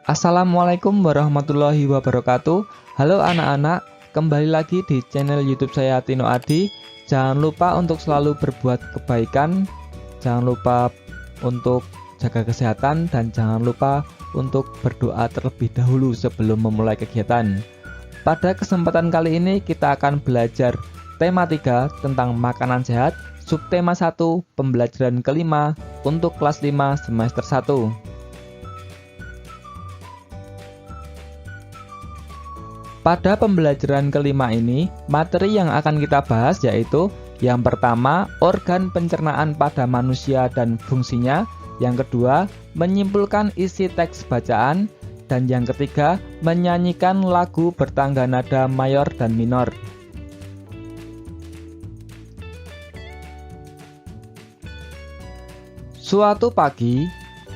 Assalamualaikum warahmatullahi wabarakatuh. Halo anak-anak, kembali lagi di channel YouTube saya Tino Adi. Jangan lupa untuk selalu berbuat kebaikan, jangan lupa untuk jaga kesehatan, dan jangan lupa untuk berdoa terlebih dahulu sebelum memulai kegiatan. Pada kesempatan kali ini kita akan belajar tema 3 tentang makanan sehat, subtema 1 pembelajaran kelima untuk kelas 5 semester 1. Pada pembelajaran kelima ini, materi yang akan kita bahas yaitu yang pertama, organ pencernaan pada manusia dan fungsinya, yang kedua, menyimpulkan isi teks bacaan, dan yang ketiga, menyanyikan lagu bertangga nada mayor dan minor. Suatu pagi,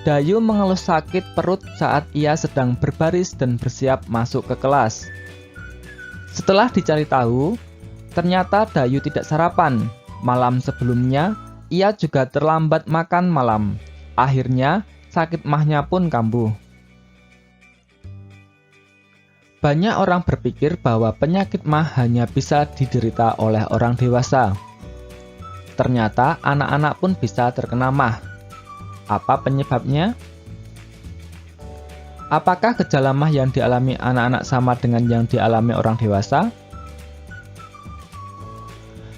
Dayu mengeluh sakit perut saat ia sedang berbaris dan bersiap masuk ke kelas. Setelah dicari tahu, ternyata Dayu tidak sarapan. Malam sebelumnya, ia juga terlambat makan malam. Akhirnya, sakit mahnya pun kambuh. Banyak orang berpikir bahwa penyakit mah hanya bisa diderita oleh orang dewasa. Ternyata anak-anak pun bisa terkena mah. Apa penyebabnya? Apakah gejala mah yang dialami anak-anak sama dengan yang dialami orang dewasa?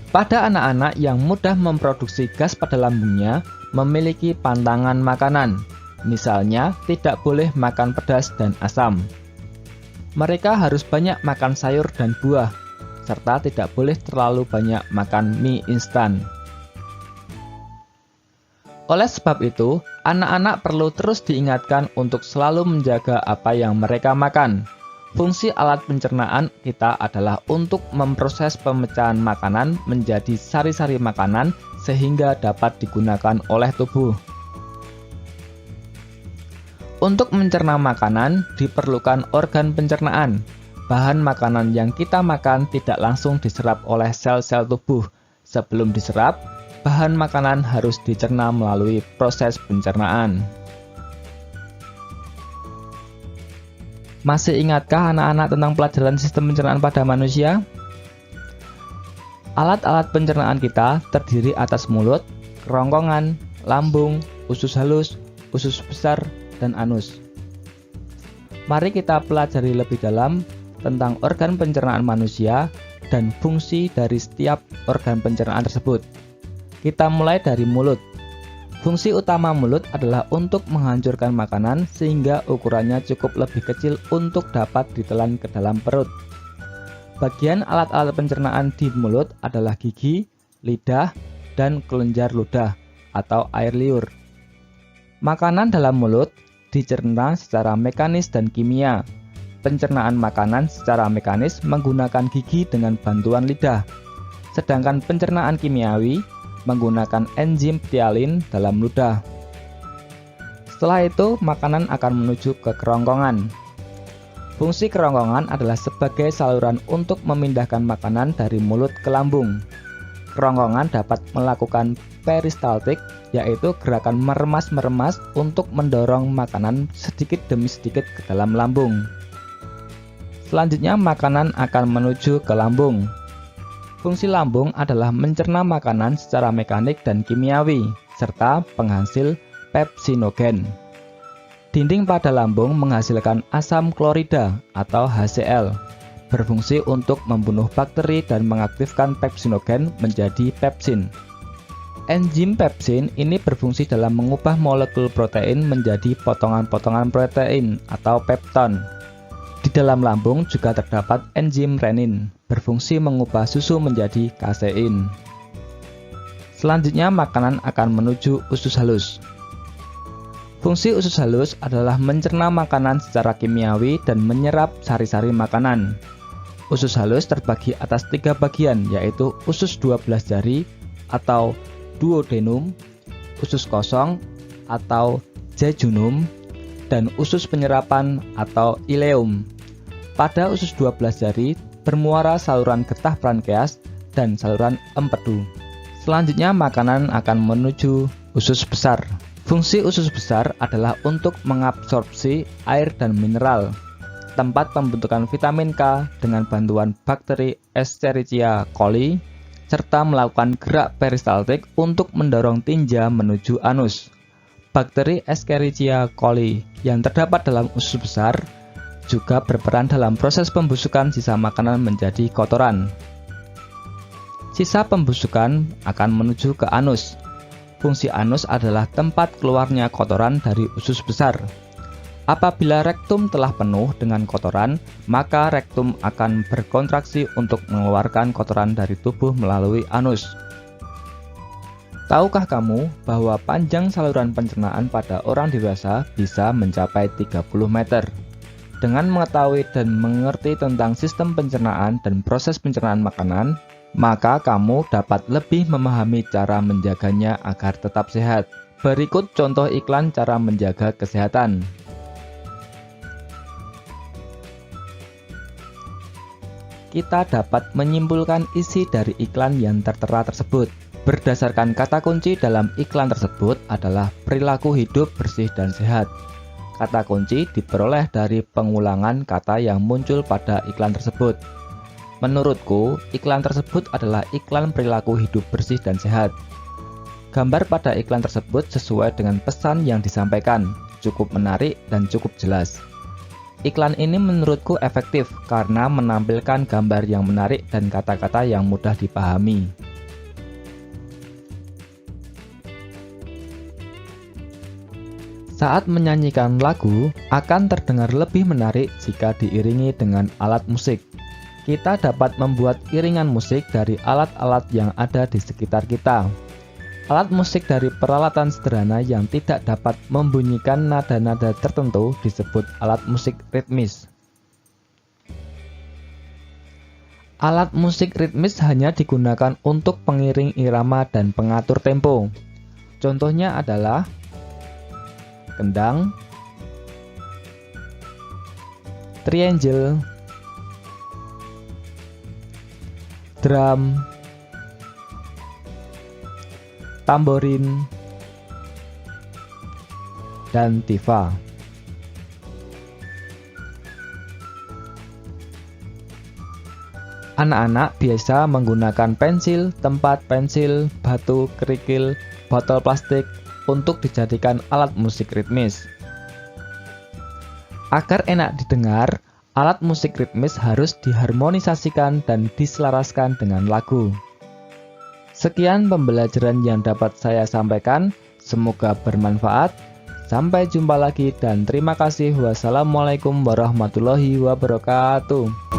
Pada anak-anak yang mudah memproduksi gas pada lambungnya, memiliki pantangan makanan. Misalnya, tidak boleh makan pedas dan asam. Mereka harus banyak makan sayur dan buah, serta tidak boleh terlalu banyak makan mie instan. Oleh sebab itu, anak-anak perlu terus diingatkan untuk selalu menjaga apa yang mereka makan. Fungsi alat pencernaan kita adalah untuk memproses pemecahan makanan menjadi sari-sari makanan sehingga dapat digunakan oleh tubuh. Untuk mencerna makanan, diperlukan organ pencernaan. Bahan makanan yang kita makan tidak langsung diserap oleh sel-sel tubuh. Sebelum diserap, bahan makanan harus dicerna melalui proses pencernaan. Masih ingatkah anak-anak tentang pelajaran sistem pencernaan pada manusia? Alat-alat pencernaan kita terdiri atas mulut, kerongkongan, lambung, usus halus, usus besar, dan anus. Mari kita pelajari lebih dalam tentang organ pencernaan manusia dan fungsi dari setiap organ pencernaan tersebut. Kita mulai dari mulut. Fungsi utama mulut adalah untuk menghancurkan makanan sehingga ukurannya cukup lebih kecil untuk dapat ditelan ke dalam perut. Bagian alat-alat pencernaan di mulut adalah gigi, lidah, dan kelenjar ludah atau air liur. Makanan dalam mulut dicerna secara mekanis dan kimia. Pencernaan makanan secara mekanis menggunakan gigi dengan bantuan lidah. Sedangkan pencernaan kimiawi menggunakan enzim ptyalin dalam ludah. Setelah itu, makanan akan menuju ke kerongkongan. Fungsi kerongkongan adalah sebagai saluran untuk memindahkan makanan dari mulut ke lambung. Kerongkongan dapat melakukan peristaltik, yaitu gerakan meremas-meremas untuk mendorong makanan sedikit demi sedikit ke dalam lambung. Selanjutnya, makanan akan menuju ke lambung. Fungsi lambung adalah mencerna makanan secara mekanik dan kimiawi, serta penghasil pepsinogen. Dinding pada lambung menghasilkan asam klorida atau HCl, berfungsi untuk membunuh bakteri dan mengaktifkan pepsinogen menjadi pepsin. Enzim pepsin ini berfungsi dalam mengubah molekul protein menjadi potongan-potongan protein atau pepton. Di dalam lambung juga terdapat enzim renin, berfungsi mengubah susu menjadi kasein. Selanjutnya, makanan akan menuju usus halus. Fungsi usus halus adalah mencerna makanan secara kimiawi dan menyerap sari-sari makanan. Usus halus terbagi atas 3 bagian, yaitu usus 12 jari atau duodenum, usus kosong atau jejunum, dan usus penyerapan atau ileum. Pada usus 12 jari bermuara saluran getah pankreas dan saluran empedu. Selanjutnya, makanan akan menuju usus besar. Fungsi usus besar adalah untuk mengabsorpsi air dan mineral, tempat pembentukan vitamin K dengan bantuan bakteri Escherichia coli, serta melakukan gerak peristaltik untuk mendorong tinja menuju anus. Bakteri Escherichia coli yang terdapat dalam usus besar juga berperan dalam proses pembusukan sisa makanan menjadi kotoran. Sisa pembusukan akan menuju ke anus. Fungsi anus adalah tempat keluarnya kotoran dari usus besar. Apabila rektum telah penuh dengan kotoran, maka rektum akan berkontraksi untuk mengeluarkan kotoran dari tubuh melalui anus. Tahukah kamu bahwa panjang saluran pencernaan pada orang dewasa bisa mencapai 30 meter? Dengan mengetahui dan mengerti tentang sistem pencernaan dan proses pencernaan makanan, maka kamu dapat lebih memahami cara menjaganya agar tetap sehat. Berikut contoh iklan cara menjaga kesehatan. Kita dapat menyimpulkan isi dari iklan yang tertera tersebut. Berdasarkan kata kunci dalam iklan tersebut adalah perilaku hidup bersih dan sehat. Kata kunci diperoleh dari pengulangan kata yang muncul pada iklan tersebut. Menurutku, iklan tersebut adalah iklan perilaku hidup bersih dan sehat. Gambar pada iklan tersebut sesuai dengan pesan yang disampaikan, cukup menarik dan cukup jelas. Iklan ini menurutku efektif karena menampilkan gambar yang menarik dan kata-kata yang mudah dipahami. Saat menyanyikan lagu, akan terdengar lebih menarik jika diiringi dengan alat musik. Kita dapat membuat iringan musik dari alat-alat yang ada di sekitar kita. Alat musik dari peralatan sederhana yang tidak dapat membunyikan nada-nada tertentu disebut alat musik ritmis. Alat musik ritmis hanya digunakan untuk pengiring irama dan pengatur tempo. Contohnya adalah kendang, triangle, drum, tamborin, dan tifa. Anak-anak biasa menggunakan pensil, tempat pensil, batu, kerikil, botol plastik untuk dijadikan alat musik ritmis. Agar enak didengar, alat musik ritmis harus diharmonisasikan dan diselaraskan dengan lagu. Sekian pembelajaran yang dapat saya sampaikan, semoga bermanfaat. Sampai jumpa lagi dan terima kasih. Wassalamualaikum warahmatullahi wabarakatuh.